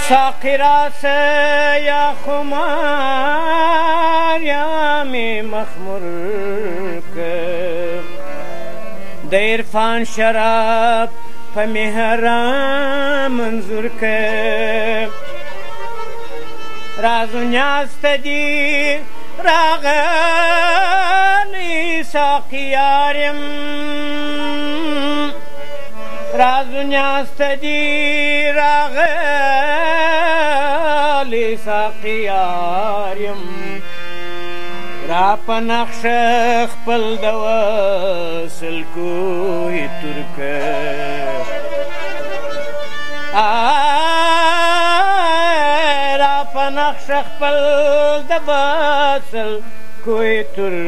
ساقی راس یا خمار یا می مخمر که د عرفان شراب په محرم منظور که راز و نیاز ته دي راغلی ساقی یاریم راز و نیاز ته دي راغلی ساقی یاریم را په نقش خپل د وصل کوی ترکه را په نقش خپل د وصل کوی ترکه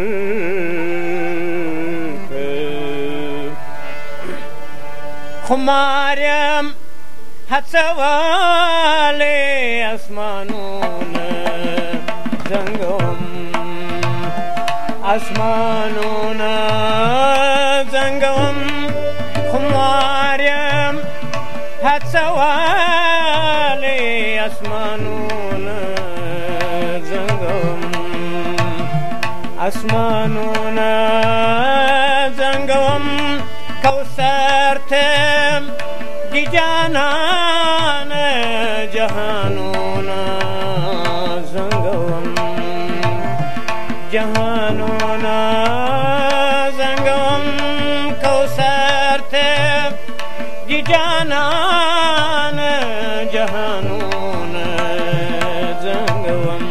خماریم هڅولی اسمانونه زنګوم اسمانونه زنګوم خماریم هڅولی اسمانونه زنګوم اسمانونه زنګوم کوثر ته دی جانان جهانونه زنګوم جهانونه زنګوم کوثر ته دی جانان جهانونه زنګوم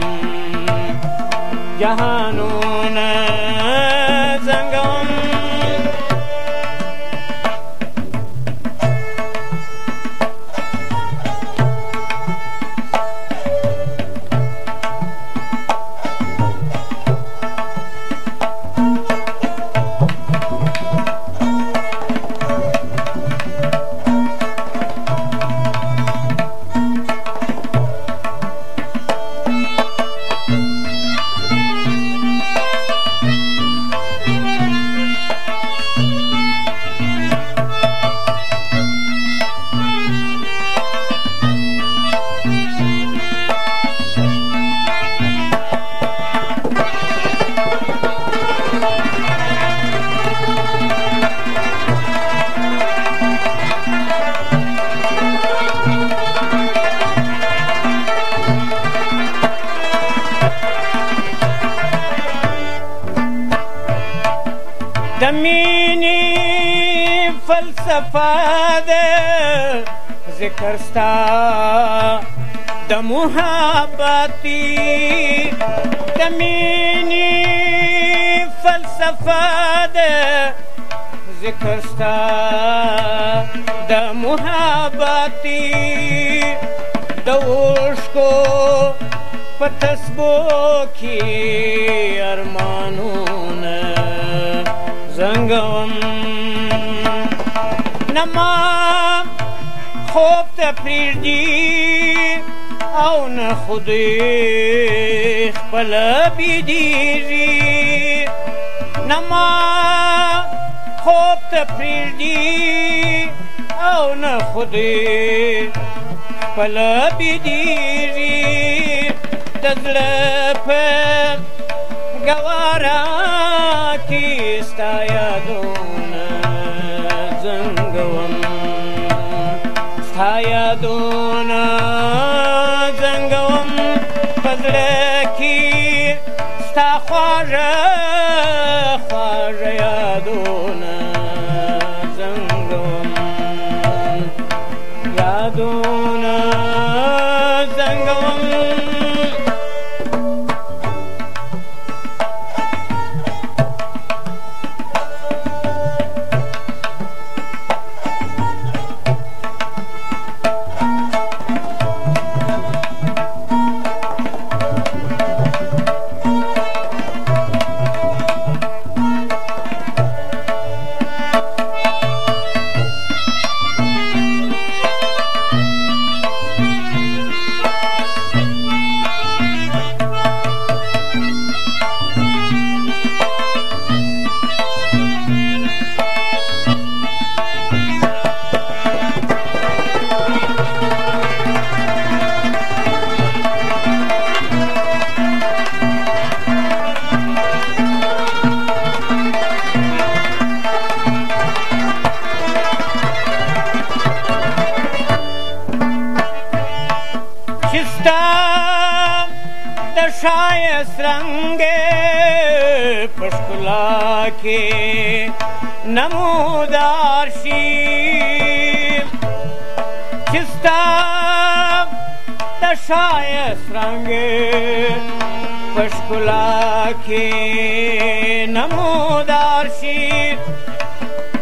جهانونه زنګوم د مینې فلسفه ده ذکر ستا د محبتي د مینې فلسفه ده ذکر ستا د محبتي د اوښکو په تسبو کې ارمانونه زنګوم نما خوب ته پرېږدي او نه خدای خپله بیدېږي نما خوب ته پرېږدي او نه خدای خپله بیدېږي د زړه په ګواره کې ستا یادونه زنګوم ستا یادونه زنګوم په زړه کې ستا خواږه خواږه یادونه زنګوم یادونه زنګوم کې نمودار شي چې ستا د ښایست رنګ په ښکلا کې نمودار شي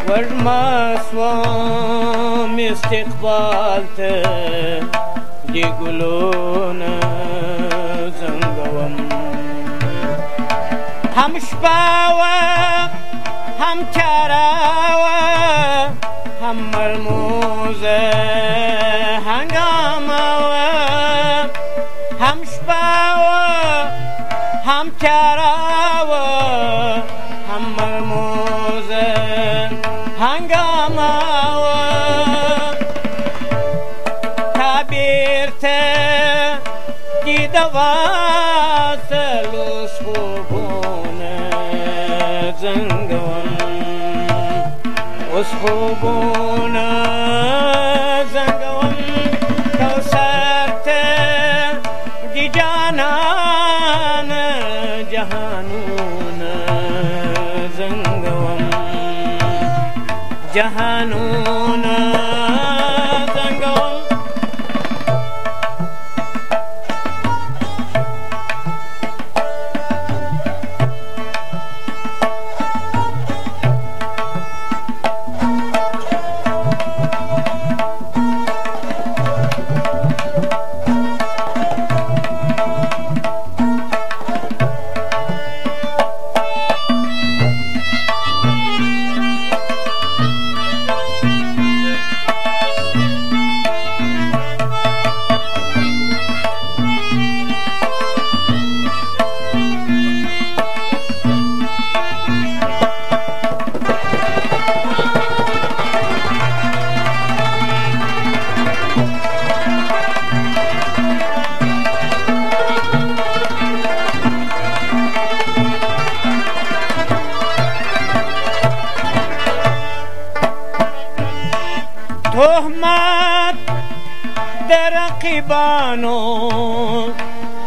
وږمه سوم استقبال ته د ګلونه زنګوم هم شپه وه هم تیاره وه هم ملموزه هنګامه وه هم شپه وه هم تیاره وه هم ملموزه هنګامه وه تا بیرته دي د واصلو خوبونه زنګوم اوس خوبونه زنګوم کوثر ته د جانان جهانونه زنګوم جهانونه زنګوم تهمت د رقیبانو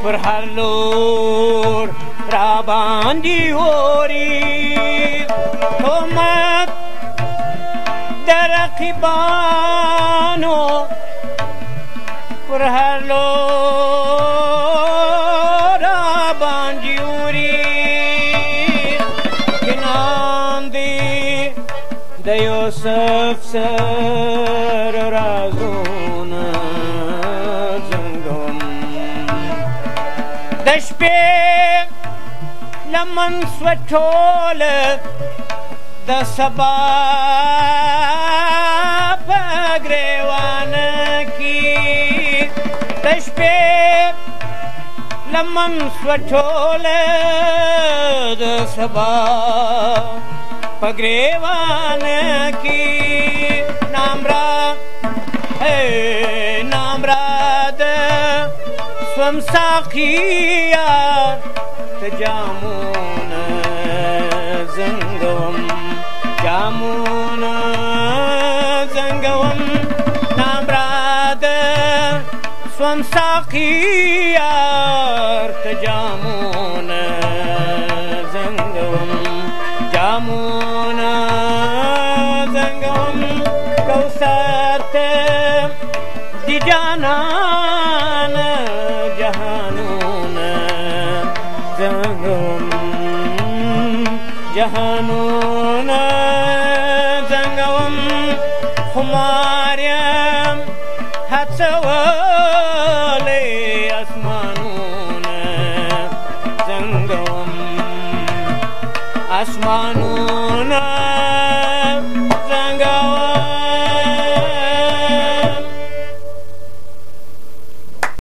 پر هر لور را باندې اوري تهمت د رقیبانو پر هر لور را باندې اوري ګنان دي د یوسف سر رازونه زنګوم د شپې لمن سوه ټوله د سبا په ګریوانه کې د شپې لمن سوه ټوله د سبا په ګریوانه کې نامراد سوم ساقیا ته جامونه زنګوم جامونه زنګوم نامراد سوم ساقیا ته جامونه زنګوم جامونه زنګوم کوثر ته د جانان جهانونه زنګوم جهانونه زنګوم خمار یم هڅولی اسمانونه زنګوم اسمانونه